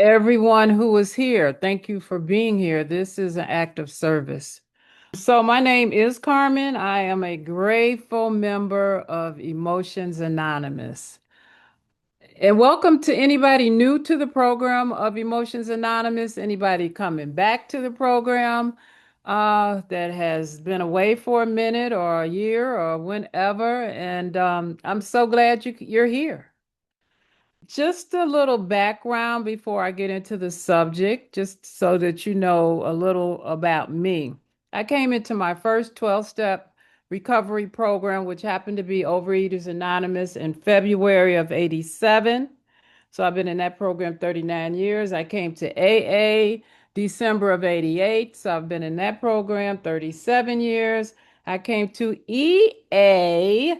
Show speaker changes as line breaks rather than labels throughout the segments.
Everyone who is here, thank you for being here. This is an act of service. So, my name is Carmen. I am a grateful member of Emotions Anonymous. And welcome to anybody new to the program of Emotions Anonymous, anybody coming back to the program that has been away for a minute or a year or whenever. And I'm so glad you're here. Just a little background before I get into the subject, just so that you know a little about me. I came into my first 12-step recovery program, which happened to be Overeaters Anonymous, in February of 87. So I've been in that program 39 years. I came to AA December of 88. So I've been in that program 37 years. I came to EA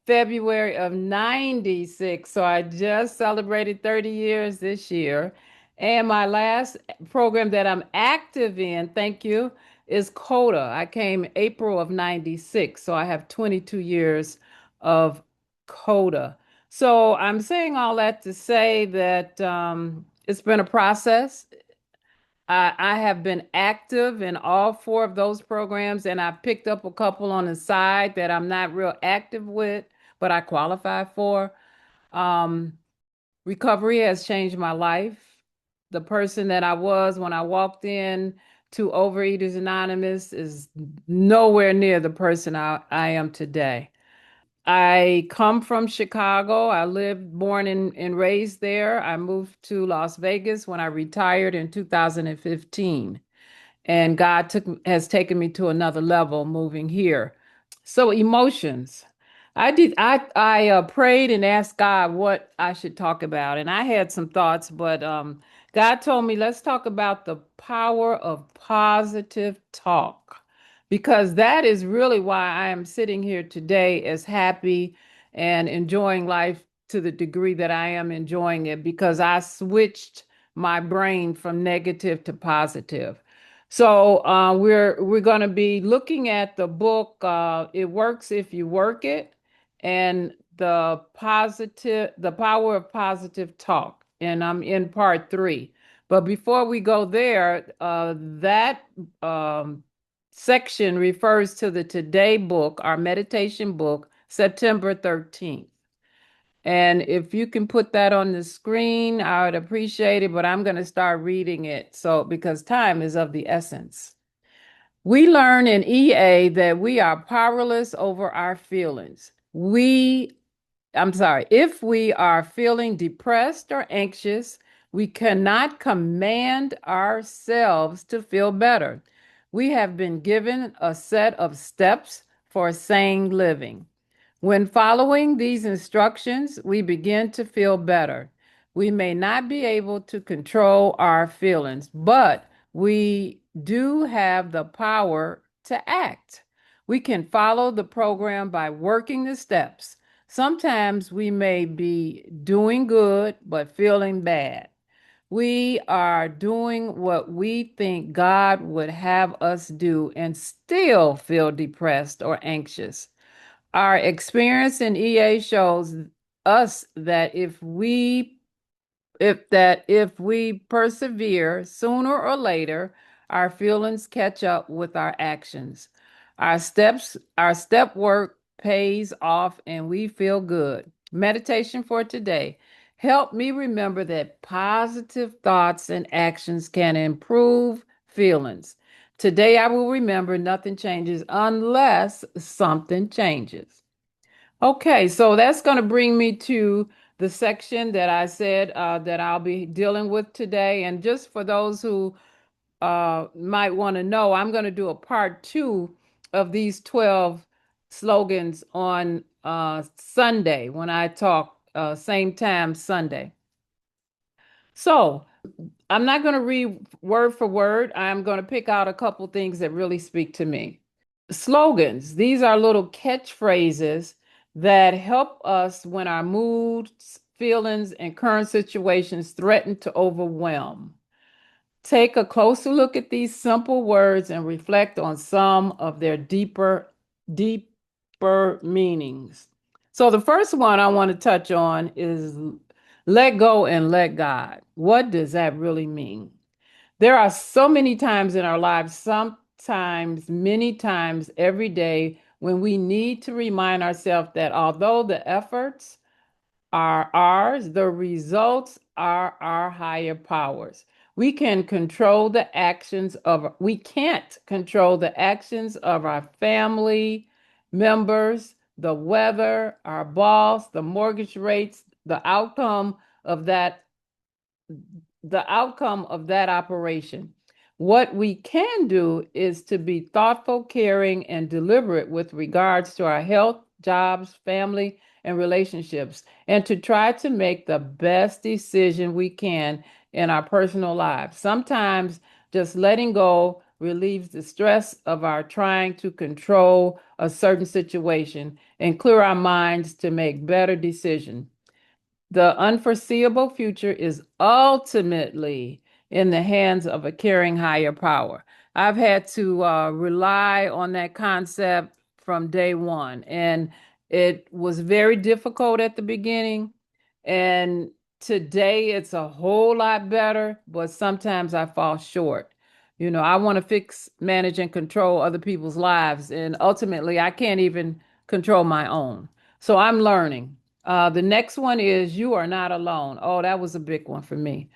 February of 96. So I just celebrated 30 years this year. And my last program that I'm active in, thank you, is CODA. I came April of 96. So I have 22 years of CODA. So I'm saying all that to say that it's been a process. I have been active in all four of those programs, and I've picked up a couple on the side that I'm not real active with, but I qualify for. Um, Recovery has changed my life. The person that I was when I walked in to Overeaters Anonymous is nowhere near the person I am today. I come from Chicago. I lived, born and raised there. I moved to Las Vegas when I retired in 2015. And God has taken me to another level moving here. So emotions. I prayed and asked God what I should talk about. And I had some thoughts, but God told me let's talk about the power of positive talk, because that is really why I am sitting here today as happy and enjoying life to the degree that I am enjoying it, because I switched my brain from negative to positive. So we're going to be looking at the book It Works If You Work It, and the power of positive talk. And I'm in part three. But before we go there, that section refers to the Today book, our meditation book, September 13th. And if you can put that on the screen, I would appreciate it, but I'm going to start reading it. So, because time is of the essence. We learn in EA that we are powerless over our feelings. If we are feeling depressed or anxious, we cannot command ourselves to feel better. We have been given a set of steps for sane living. When following these instructions, we begin to feel better. We may not be able to control our feelings, but we do have the power to act. We can follow the program by working the steps. Sometimes we may be doing good, but feeling bad. We are doing what we think God would have us do and still feel depressed or anxious. Our experience in EA shows us that if we persevere, sooner or later, our feelings catch up with our actions. Our step work pays off and we feel good. Meditation for today. Help me remember that positive thoughts and actions can improve feelings. Today I will remember nothing changes unless something changes. Okay, so that's going to bring me to the section that I said that I'll be dealing with today. And just for those who might want to know, I'm going to do a part two of these 12 slogans on Sunday when I talk, same time Sunday. So I'm not going to read word for word. I'm going to pick out a couple things that really speak to me. Slogans. These are little catchphrases that help us when our moods, feelings, and current situations threaten to overwhelm. Take a closer look at these simple words and reflect on some of their deeper meanings. So the first one I want to touch on is Let go and let God. What does that really mean? There are so many times in our lives, sometimes, many times every day, when we need to remind ourselves that although the efforts are ours, the results are our higher powers. We can't control the actions of our family members, the weather, our boss, the mortgage rates, of that the outcome of that operation. What we can do is to be thoughtful, caring, and deliberate with regards to our health, jobs, family, and relationships, and to try to make the best decision we can in our personal lives. Sometimes just letting go relieves the stress of our trying to control a certain situation and clear our minds to make better decisions. The unforeseeable future is ultimately in the hands of a caring higher power. I've had to rely on that concept from day one, and it was very difficult at the beginning. And today it's a whole lot better, but sometimes I fall short. I want to fix, manage, and control other people's lives, and ultimately I can't even control my own. So I'm learning. The next one is you are not alone. Oh, that was a big one for me.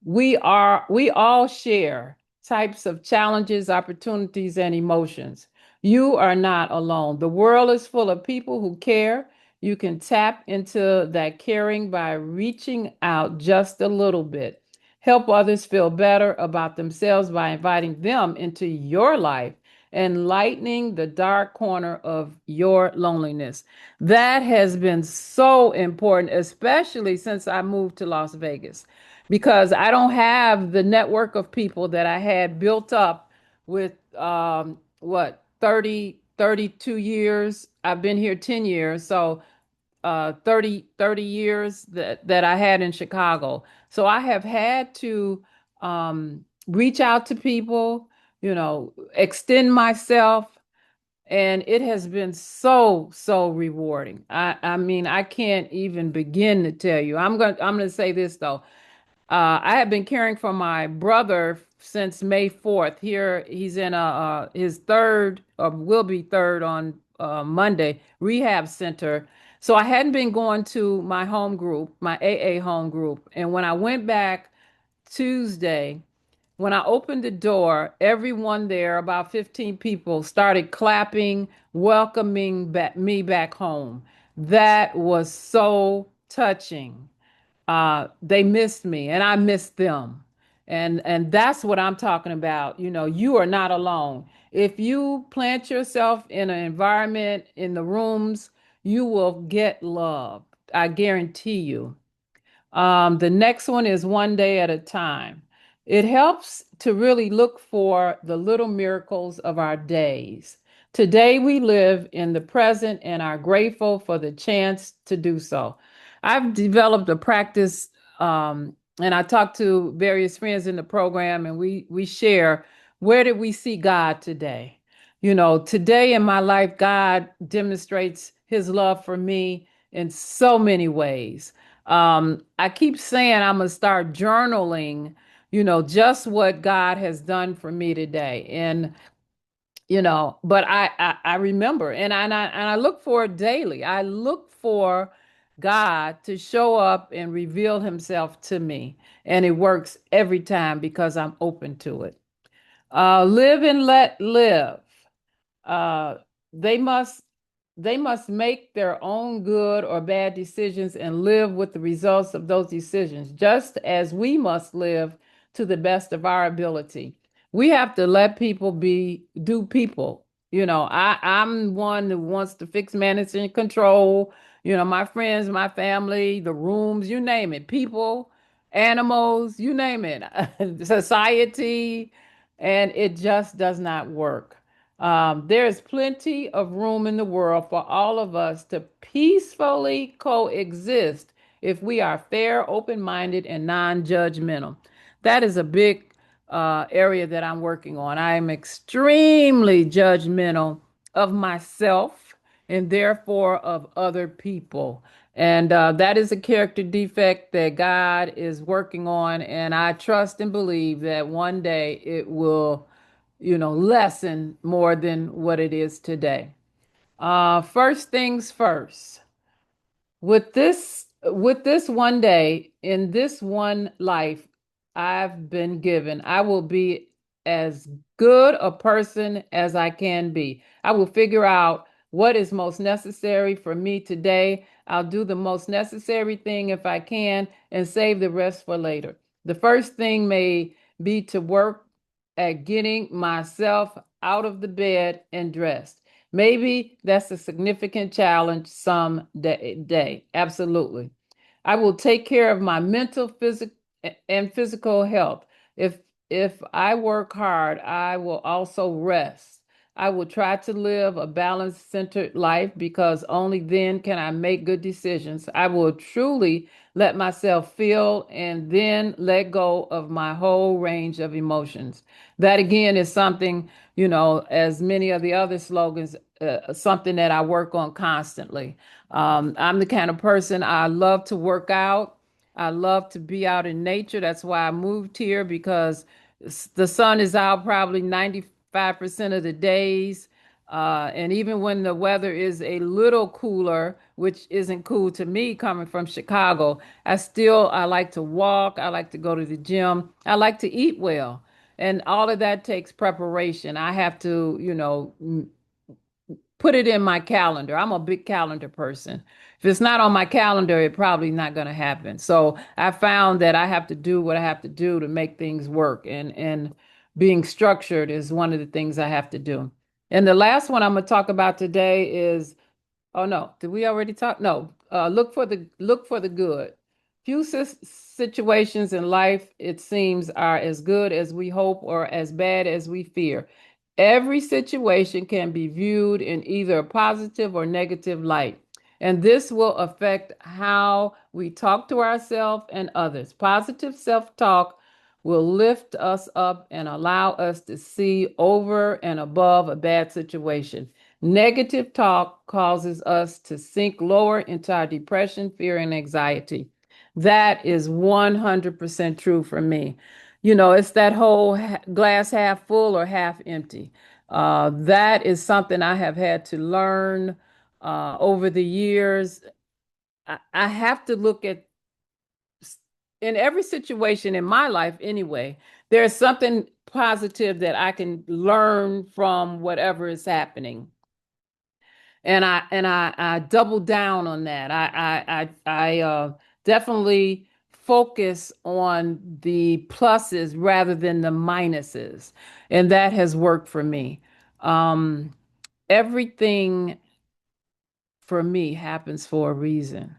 We all share types of challenges, opportunities, and emotions. You are not alone. The world is full of people who care. You can tap into that caring by reaching out just a little bit. Help others feel better about themselves by inviting them into your life and lightening the dark corner of your loneliness. That has been so important, especially since I moved to Las Vegas, because I don't have the network of people that I had built up with what 32 years. I've been here 10 years. So 30 years that I had in Chicago. So I have had to reach out to people, extend myself, and it has been so, so rewarding. I mean, I can't even begin to tell you. I'm gonna say this though. I have been caring for my brother since May 4th. Here, he's in his third, or will be third on Monday, rehab center. So I hadn't been going to my home group, my AA home group. And when I went back Tuesday, when I opened the door, everyone there, about 15 people, started clapping, welcoming me back home. That was so touching. They missed me and I missed them. And that's what I'm talking about. You are not alone. If you plant yourself in an environment, in the rooms, you will get love. I guarantee you. The next one is one day at a time. It helps to really look for the little miracles of our days. Today we live in the present and are grateful for the chance to do so. I've developed a practice, and I talk to various friends in the program, and we share, where did we see God today? Today in my life, God demonstrates His love for me in so many ways. I keep saying I'm gonna start journaling, just what God has done for me today. And but I remember, and I look for it daily. I look for God to show up and reveal Himself to me, and it works every time because I'm open to it. Live and let live. uh, they must they must make their own good or bad decisions and live with the results of those decisions, just as we must live to the best of our ability. We have to let people do people. I'm one who wants to fix, manage, and control. My friends, my family, the rooms, you name it, people, animals, you name it, society, and it just does not work. There is plenty of room in the world for all of us to peacefully coexist if we are fair, open minded, and non judgmental. That is a big area that I'm working on. I am extremely judgmental of myself and therefore of other people. And that is a character defect that God is working on. And I trust and believe that one day it will, lessen more than what it is today. First things first. With this one day in this one life I've been given, I will be as good a person as I can be. I will figure out what is most necessary for me today. I'll do the most necessary thing if I can and save the rest for later. The first thing may be to work at getting myself out of the bed and dressed. Maybe that's a significant challenge some day. Absolutely. I will take care of my mental, physical, and physical health. If if I work hard, I will also rest. I will try to live a balanced, centered life because only then can I make good decisions. I will truly let myself feel and then let go of my whole range of emotions. That again is something, as many of the other slogans, something that I work on constantly. I'm the kind of person I love to work out. I love to be out in nature. That's why I moved here because the sun is out probably 95% of the days. And even when the weather is a little cooler, which isn't cool to me coming from Chicago, I like to walk. I like to go to the gym. I like to eat well. And all of that takes preparation. I have to, put it in my calendar. I'm a big calendar person. If it's not on my calendar, it probably not going to happen. So I found that I have to do what I have to do to make things work. And being structured is one of the things I have to do. And the last one I'm going to talk about today is, oh no, did we already talk? No. Look for the good. Few situations in life, it seems, are as good as we hope or as bad as we fear. Every situation can be viewed in either a positive or negative light, and this will affect how we talk to ourselves and others. Positive self-talk will lift us up and allow us to see over and above a bad situation. Negative talk causes us to sink lower into our depression, fear, and anxiety. That is 100% true for me. It's that whole glass half full or half empty. That is something I have had to learn over the years. I have to look at, in every situation in my life anyway, there's something positive that I can learn from whatever is happening, and I double down on that. I definitely focus on the pluses rather than the minuses, and that has worked for me. Um, Everything for me happens for a reason.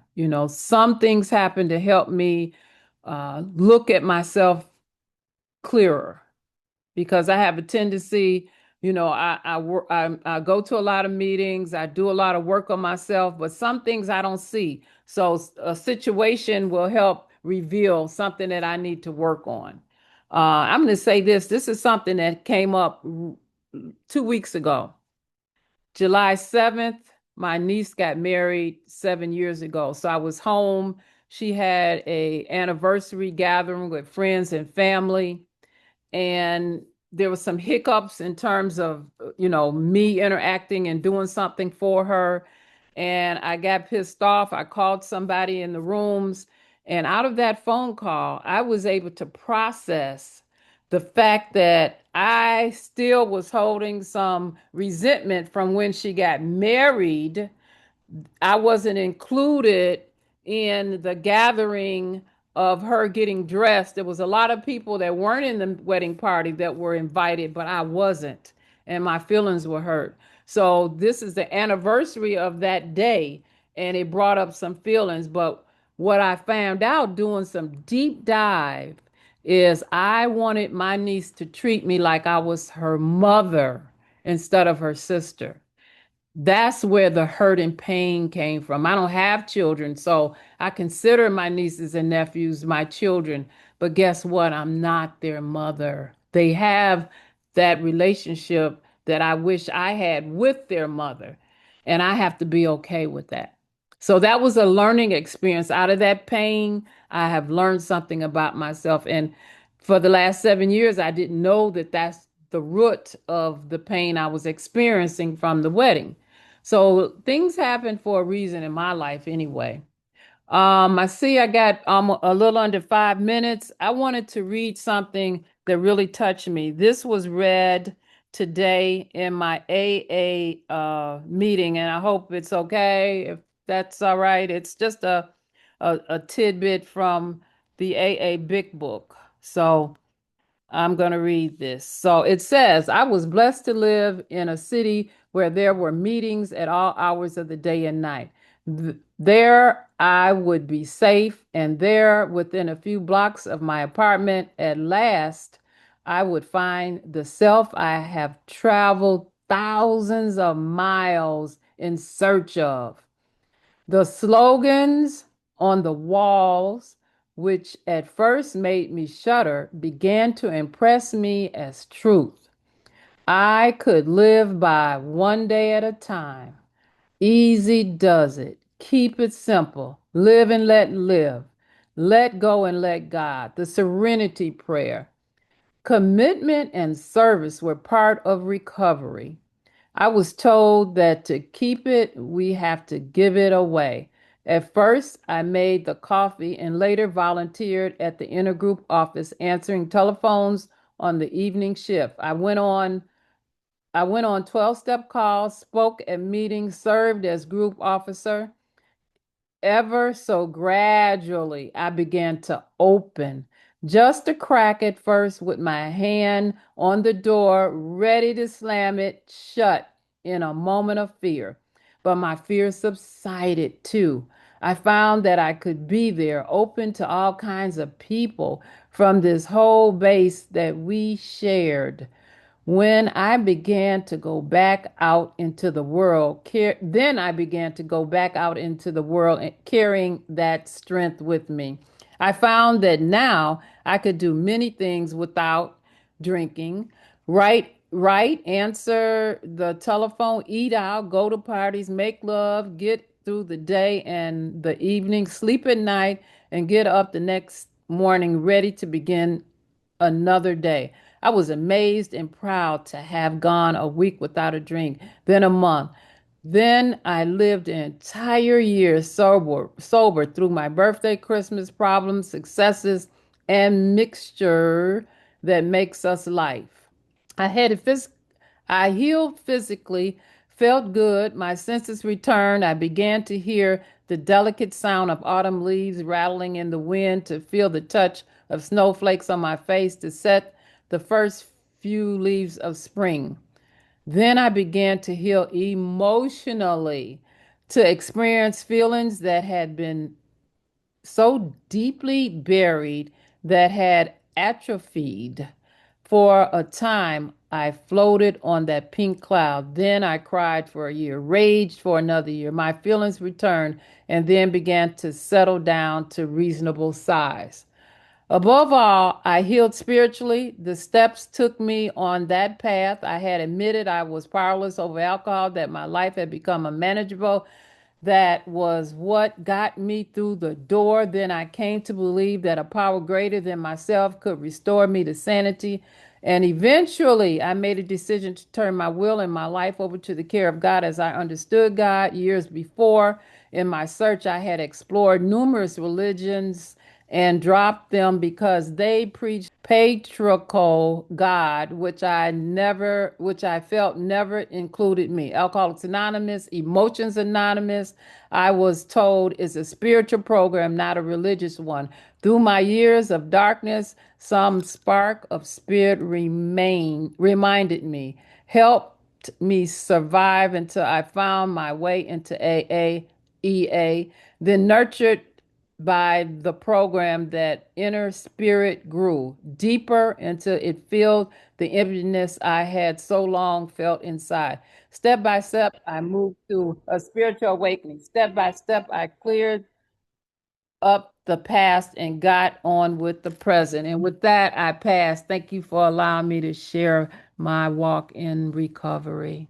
Some things happen to help me look at myself clearer because I have a tendency, I go to a lot of meetings, I do a lot of work on myself, but some things I don't see. So a situation will help reveal something that I need to work on. I'm going to say this. This is something that came up 2 weeks ago. July 7th, my niece got married 7 years ago. So I was home. She had a anniversary gathering with friends and family, and there was some hiccups in terms of me interacting and doing something for her, and I got pissed off. I called somebody in the rooms, and out of that phone call I was able to process the fact that I still was holding some resentment from when she got married. I wasn't included in the gathering of her getting dressed. There was a lot of people that weren't in the wedding party that were invited, but I wasn't, and my feelings were hurt. So this is the anniversary of that day, and it brought up some feelings. But what I found out doing some deep dive is I wanted my niece to treat me like I was her mother instead of her sister. That's where the hurt and pain came from. I don't have children, so I consider my nieces and nephews my children. But guess what? I'm not their mother. They have that relationship that I wish I had with their mother, and I have to be okay with that. So that was a learning experience. Out of that pain, I have learned something about myself. And for the last 7 years, I didn't know that that's the root of the pain I was experiencing from the wedding. So things happen for a reason in my life anyway. I see I got a little under 5 minutes. I wanted to read something that really touched me. This was read today in my AA meeting, and I hope it's okay if that's all right. It's just a tidbit from the AA Big Book. So I'm going to read this. So it says, I was blessed to live in a city where there were meetings at all hours of the day and night. There I would be safe, and there, within a few blocks of my apartment, at last, I would find the self I have traveled thousands of miles in search of. The slogans on the walls, which at first made me shudder, began to impress me as truth. I could live by one day at a time. Easy does it. Keep it simple. Live and let live. Let go and let God. The serenity prayer. Commitment and service were part of recovery. I was told that to keep it, we have to give it away. At first, I made the coffee and later volunteered at the intergroup office answering telephones on the evening shift. I went on 12-step calls, spoke at meetings, served as group officer. Ever so gradually, I began to open, just a crack at first, with my hand on the door, ready to slam it shut in a moment of fear. But my fear subsided too. I found that I could be there, open to all kinds of people from this whole base that we shared. When I began to go back out into the world, then I began to go back out into the world carrying that strength with me. I found that now I could do many things without drinking. Write, answer the telephone, eat out, go to parties, make love, get through the day and the evening, sleep at night, and get up the next morning ready to begin another day. I was amazed and proud to have gone a week without a drink, then a month. Then I lived an entire year sober through my birthday, Christmas problems, successes, and mixture that makes us life. I had a phys- I healed physically, felt good, my senses returned. I began to hear the delicate sound of autumn leaves rattling in the wind, to feel the touch of snowflakes on my face, to set the first few leaves of spring. Then I began to heal emotionally, to experience feelings that had been so deeply buried, that had atrophied. For a time, I floated on that pink cloud. Then I cried for a year, raged for another year. My feelings returned and then began to settle down to reasonable size. Above all, I healed spiritually. The steps took me on that path. I had admitted I was powerless over alcohol, that my life had become unmanageable. That was what got me through the door. Then I came to believe that a power greater than myself could restore me to sanity. And eventually, I made a decision to turn my will and my life over to the care of God as I understood God. Years before, in my search, I had explored numerous religions and dropped them because they preached patriarchal God, which I felt never included me. Alcoholics Anonymous, Emotions Anonymous, I was told, is a spiritual program, not a religious one. Through my years of darkness, some spark of spirit reminded me, helped me survive until I found my way into AA, EA, then nurtured by the program, that inner spirit grew deeper until it filled the emptiness I had so long felt inside. Step by step, I moved through a spiritual awakening. Step by step, I cleared up the past and got on with the present. And with that, I pass. Thank you for allowing me to share my walk in recovery.